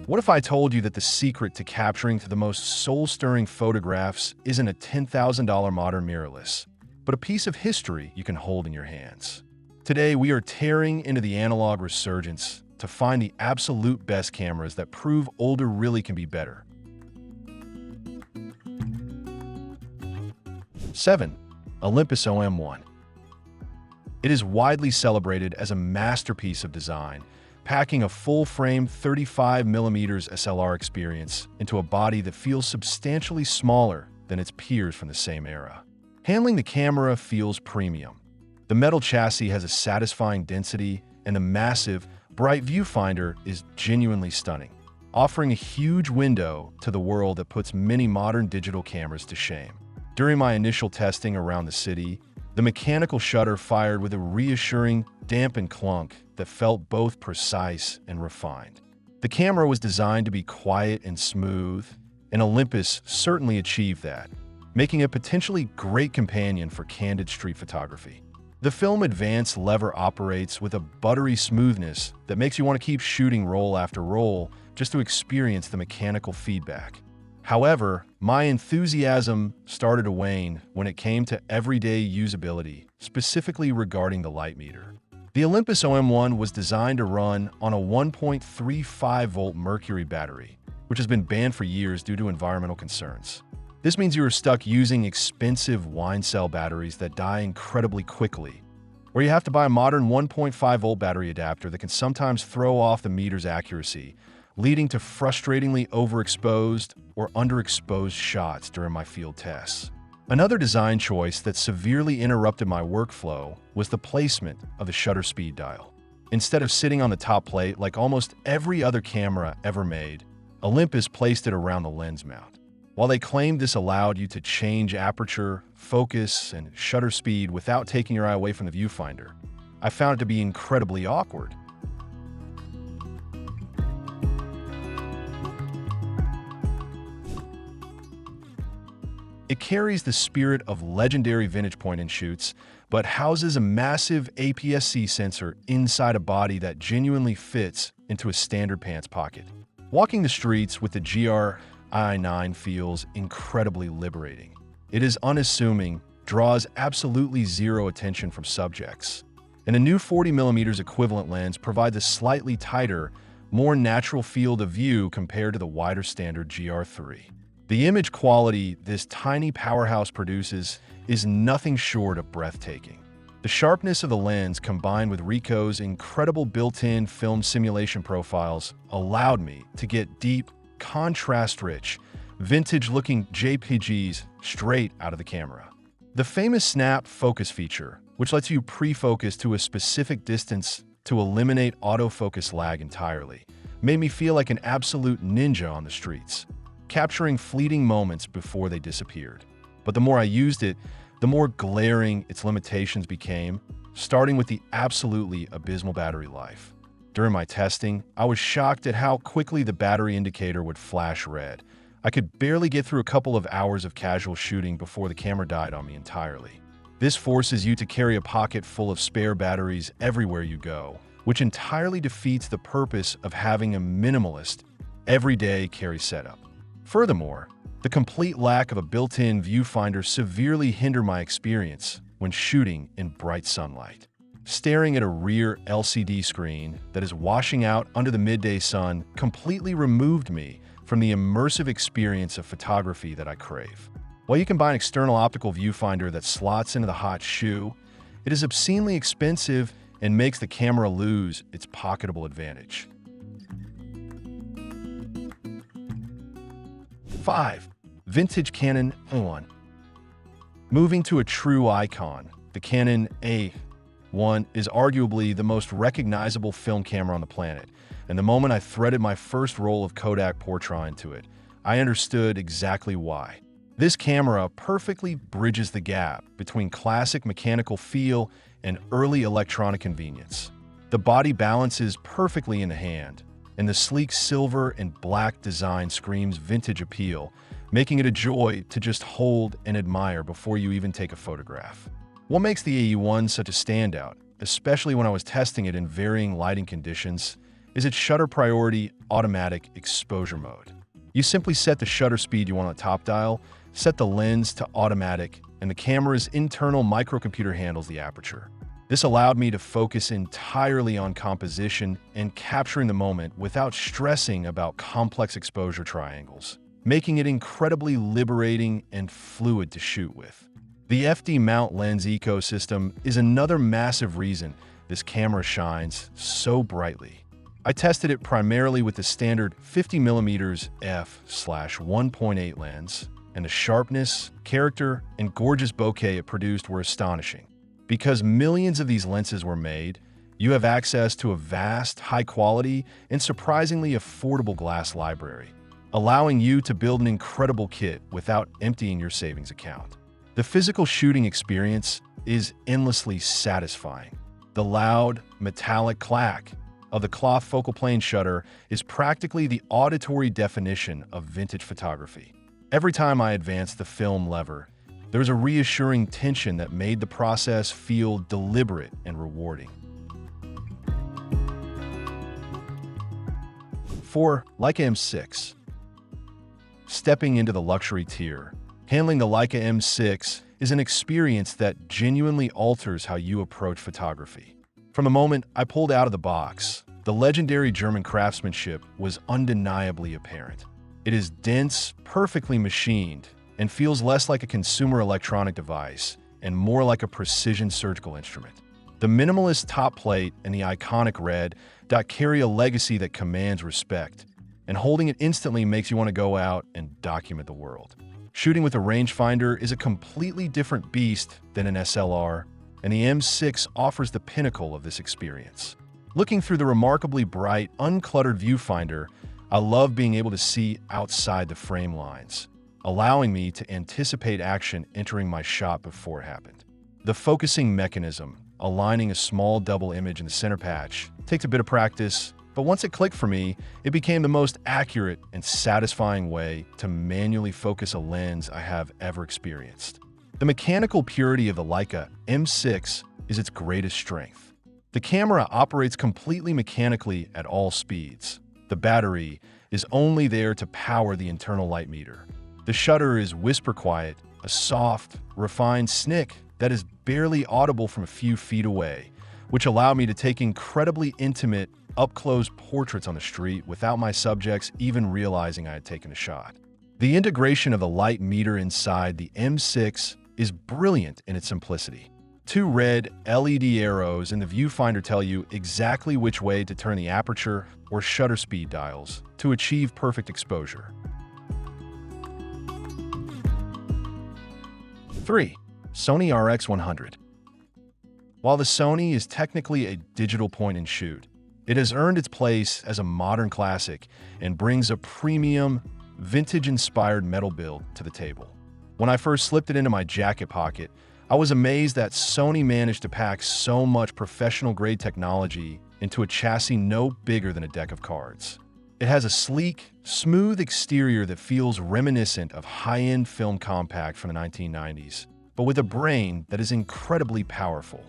What if I told you that the secret to capturing the most soul-stirring photographs isn't a $10,000 modern mirrorless, but a piece of history you can hold in your hands? Today, we are tearing into the analog resurgence to find the absolute best cameras that prove older really can be better. 7. Olympus OM1. It is widely celebrated as a masterpiece of design, packing a full-frame 35mm SLR experience into a body that feels substantially smaller than its peers from the same era. Handling the camera feels premium. The metal chassis has a satisfying density, and the massive, bright viewfinder is genuinely stunning, offering a huge window to the world that puts many modern digital cameras to shame. During my initial testing around the city, the mechanical shutter fired with a reassuring, dampened clunk that felt both precise and refined. The camera was designed to be quiet and smooth, and Olympus certainly achieved that, making it a potentially great companion for candid street photography. The film advanced lever operates with a buttery smoothness that makes you want to keep shooting roll after roll just to experience the mechanical feedback. However, my enthusiasm started to wane when it came to everyday usability, specifically regarding the light meter. The Olympus OM1 was designed to run on a 1.35-volt mercury battery, which has been banned for years due to environmental concerns. This means you are stuck using expensive wine cell batteries that die incredibly quickly, or you have to buy a modern 1.5-volt battery adapter that can sometimes throw off the meter's accuracy, leading to frustratingly overexposed or underexposed shots during my field tests. Another design choice that severely interrupted my workflow was the placement of the shutter speed dial. Instead of sitting on the top plate like almost every other camera ever made, Olympus placed it around the lens mount. While they claimed this allowed you to change aperture, focus, and shutter speed without taking your eye away from the viewfinder, I found it to be incredibly awkward. It carries the spirit of legendary vintage point-and-shoots, but houses a massive APS-C sensor inside a body that genuinely fits into a standard pants pocket. Walking the streets with the GR II feels incredibly liberating. It is unassuming, draws absolutely zero attention from subjects, and a new 40mm equivalent lens provides a slightly tighter, more natural field of view compared to the wider standard GR3. The image quality this tiny powerhouse produces is nothing short of breathtaking. The sharpness of the lens combined with Ricoh's incredible built-in film simulation profiles allowed me to get deep, contrast-rich, vintage-looking JPGs straight out of the camera. The famous snap focus feature, which lets you pre-focus to a specific distance to eliminate autofocus lag entirely, made me feel like an absolute ninja on the streets, capturing fleeting moments before they disappeared. But the more I used it, the more glaring its limitations became, starting with the absolutely abysmal battery life. During my testing, I was shocked at how quickly the battery indicator would flash red. I could barely get through a couple of hours of casual shooting before the camera died on me entirely. This forces you to carry a pocket full of spare batteries everywhere you go, which entirely defeats the purpose of having a minimalist, everyday carry setup. Furthermore, the complete lack of a built-in viewfinder severely hindered my experience when shooting in bright sunlight. Staring at a rear LCD screen that is washing out under the midday sun completely removed me from the immersive experience of photography that I crave. While you can buy an external optical viewfinder that slots into the hot shoe, it is obscenely expensive and makes the camera lose its pocketable advantage. 5. Vintage Canon A1. Moving to a true icon, the Canon A1 is arguably the most recognizable film camera on the planet, and the moment I threaded my first roll of Kodak portrait into it, I understood exactly why. This camera perfectly bridges the gap between classic mechanical feel and early electronic convenience. The body balances perfectly in the hand, and the sleek silver and black design screams vintage appeal, making it a joy to just hold and admire before you even take a photograph. What makes the AE1 such a standout, especially when I was testing it in varying lighting conditions, is its shutter priority automatic exposure mode. You simply set the shutter speed you want on the top dial, set the lens to automatic, and the camera's internal microcomputer handles the aperture. This allowed me to focus entirely on composition and capturing the moment without stressing about complex exposure triangles, making it incredibly liberating and fluid to shoot with. The FD mount lens ecosystem is another massive reason this camera shines so brightly. I tested it primarily with the standard 50mm f/1.8 lens, and the sharpness, character, and gorgeous bokeh it produced were astonishing. Because millions of these lenses were made, you have access to a vast, high-quality, and surprisingly affordable glass library, allowing you to build an incredible kit without emptying your savings account. The physical shooting experience is endlessly satisfying. The loud, metallic clack of the cloth focal plane shutter is practically the auditory definition of vintage photography. Every time I advanced the film lever, there was a reassuring tension that made the process feel deliberate and rewarding. 4. Leica M6. Stepping into the luxury tier, handling the Leica M6 is an experience that genuinely alters how you approach photography. From the moment I pulled out of the box, the legendary German craftsmanship was undeniably apparent. It is dense, perfectly machined, and feels less like a consumer electronic device and more like a precision surgical instrument. The minimalist top plate and the iconic red dot carry a legacy that commands respect, and holding it instantly makes you want to go out and document the world. Shooting with a rangefinder is a completely different beast than an SLR, and the M6 offers the pinnacle of this experience. Looking through the remarkably bright, uncluttered viewfinder, I love being able to see outside the frame lines, allowing me to anticipate action entering my shot before it happened. The focusing mechanism, aligning a small double image in the center patch, takes a bit of practice, but once it clicked for me, it became the most accurate and satisfying way to manually focus a lens I have ever experienced. The mechanical purity of the Leica M6 is its greatest strength. The camera operates completely mechanically at all speeds. The battery is only there to power the internal light meter. The shutter is whisper quiet, a soft, refined snick that is barely audible from a few feet away, which allowed me to take incredibly intimate, up-close portraits on the street without my subjects even realizing I had taken a shot. The integration of the light meter inside the M6 is brilliant in its simplicity. Two red LED arrows in the viewfinder tell you exactly which way to turn the aperture or shutter speed dials to achieve perfect exposure. 3. Sony RX100. While the Sony is technically a digital point-and-shoot, it has earned its place as a modern classic and brings a premium, vintage-inspired metal build to the table. When I first slipped it into my jacket pocket, I was amazed that Sony managed to pack so much professional-grade technology into a chassis no bigger than a deck of cards. It has a sleek, smooth exterior that feels reminiscent of high-end film compact from the 1990s, but with a brain that is incredibly powerful.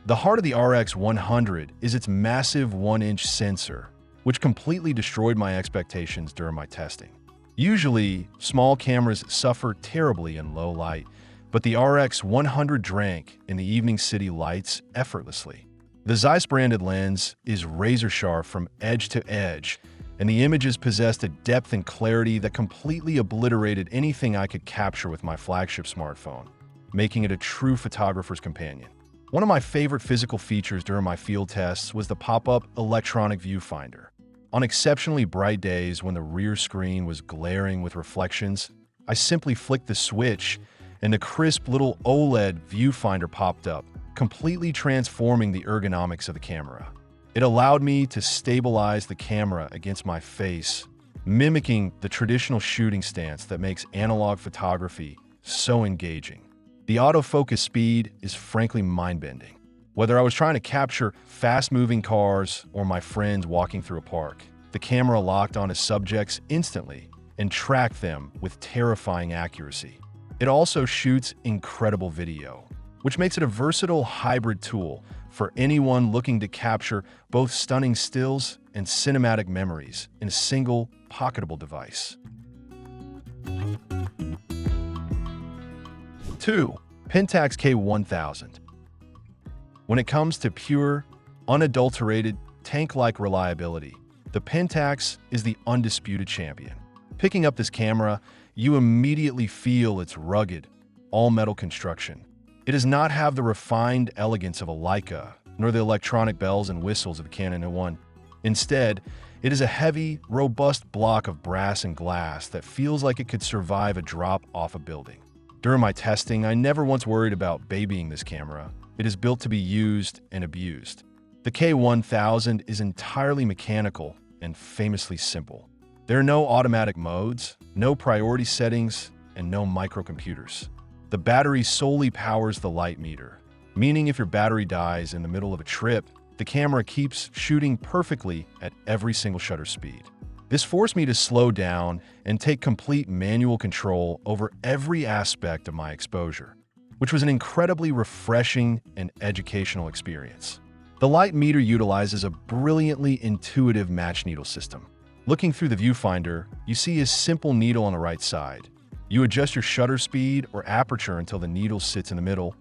The heart of the RX100 is its massive 1-inch sensor, which completely destroyed my expectations during my testing. Usually, small cameras suffer terribly in low light, but the RX100 drank in the evening city lights effortlessly. The Zeiss-branded lens is razor-sharp from edge to edge, and the images possessed a depth and clarity that completely obliterated anything I could capture with my flagship smartphone, making it a true photographer's companion. One of my favorite physical features during my field tests was the pop-up electronic viewfinder. On exceptionally bright days when the rear screen was glaring with reflections, I simply flicked the switch and the crisp little OLED viewfinder popped up, completely transforming the ergonomics of the camera. It allowed me to stabilize the camera against my face, mimicking the traditional shooting stance that makes analog photography so engaging. The autofocus speed is frankly mind-bending. Whether I was trying to capture fast-moving cars or my friends walking through a park, the camera locked onto subjects instantly and tracked them with terrifying accuracy. It also shoots incredible video, which makes it a versatile hybrid tool for anyone looking to capture both stunning stills and cinematic memories in a single, pocketable device. 2. Pentax K1000. When it comes to pure, unadulterated, tank-like reliability, the Pentax is the undisputed champion. Picking up this camera, you immediately feel its rugged, all-metal construction. It does not have the refined elegance of a Leica, nor the electronic bells and whistles of a Canon M6. Instead, it is a heavy, robust block of brass and glass that feels like it could survive a drop off a building. During my testing, I never once worried about babying this camera. It is built to be used and abused. The K1000 is entirely mechanical and famously simple. There are no automatic modes, no priority settings, and no microcomputers. The battery solely powers the light meter, meaning if your battery dies in the middle of a trip, the camera keeps shooting perfectly at every single shutter speed. This forced me to slow down and take complete manual control over every aspect of my exposure, which was an incredibly refreshing and educational experience. The light meter utilizes a brilliantly intuitive match needle system. Looking through the viewfinder, you see a simple needle on the right side. You adjust your shutter speed or aperture until the needle sits in the middle,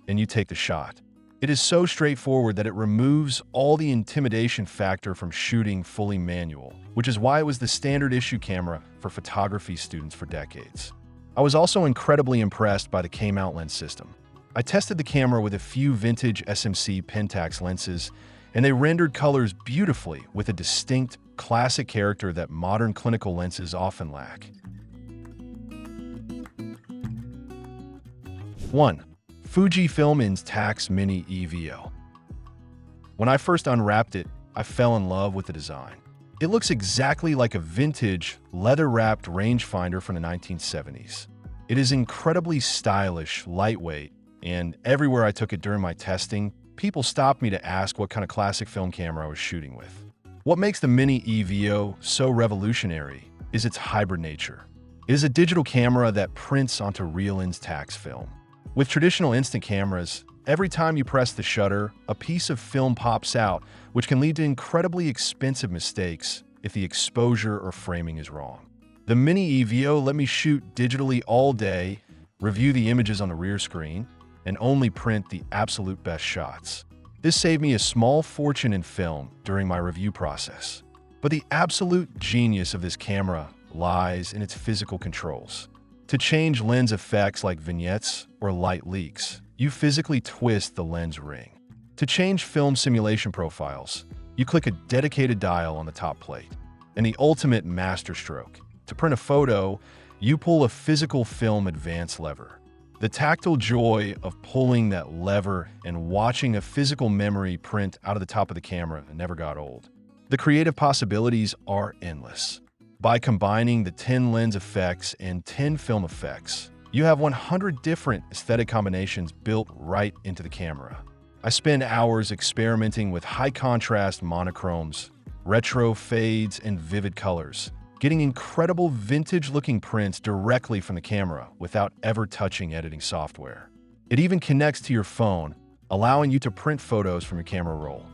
and you take the shot. It is so straightforward that it removes all the intimidation factor from shooting fully manual, which is why it was the standard issue camera for photography students for decades. I was also incredibly impressed by the K-mount lens system. I tested the camera with a few vintage SMC Pentax lenses, and they rendered colors beautifully with a distinct, classic character that modern clinical lenses often lack. 1. Fujifilm Instax Mini EVO. When I first unwrapped it, I fell in love with the design. It looks exactly like a vintage, leather-wrapped rangefinder from the 1970s. It is incredibly stylish, lightweight, and everywhere I took it during my testing, people stopped me to ask what kind of classic film camera I was shooting with. What makes the Mini EVO so revolutionary is its hybrid nature. It is a digital camera that prints onto real Instax film. With traditional instant cameras, every time you press the shutter, a piece of film pops out, which can lead to incredibly expensive mistakes if the exposure or framing is wrong. The Mini EVO let me shoot digitally all day, review the images on the rear screen, and only print the absolute best shots. This saved me a small fortune in film during my review process. But the absolute genius of this camera lies in its physical controls. To change lens effects like vignettes or light leaks, you physically twist the lens ring. To change film simulation profiles, you click a dedicated dial on the top plate. And the ultimate masterstroke. To print a photo, you pull a physical film advance lever. The tactile joy of pulling that lever and watching a physical memory print out of the top of the camera never got old. The creative possibilities are endless. By combining the 10 lens effects and 10 film effects, you have 100 different aesthetic combinations built right into the camera. I spend hours experimenting with high-contrast monochromes, retro fades, and vivid colors, getting incredible vintage-looking prints directly from the camera without ever touching editing software. It even connects to your phone, allowing you to print photos from your camera roll.